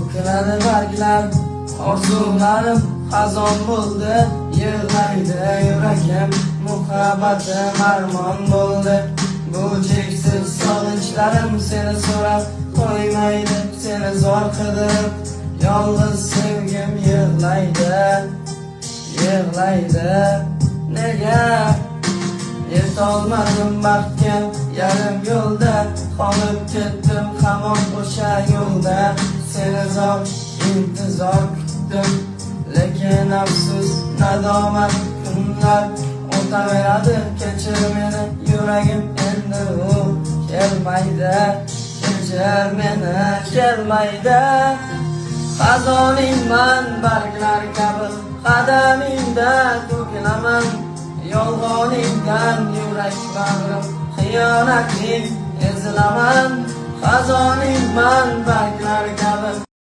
To'kiladi barglar, orzularim xazon bo'ldi. Yig'laydi yuragim, muhabbatim armon bo'ldi. Bu cheksiz sog'inchlarim seni so'rab qo'ymaydi, seni zor qidirib. Yolg'iz sevgim yig'laydi, yig'laydi. Nega yetolmadim baxtga, yarim yo'lda qolib ketdim hamon o'sha yo'lda. Seni zor intizor kutdim, lekin afsus nadomat kunlar o'taveradi. Kechir meni yuragim, endi u kelmaydi. Kechir meni, kelmaydi. Xazoningman barglar kabi, qadamingda to'kilaman. Yolg'oningdan yurak bag'rim, xiyonating ezilaman. Xazoningman barglar kabi.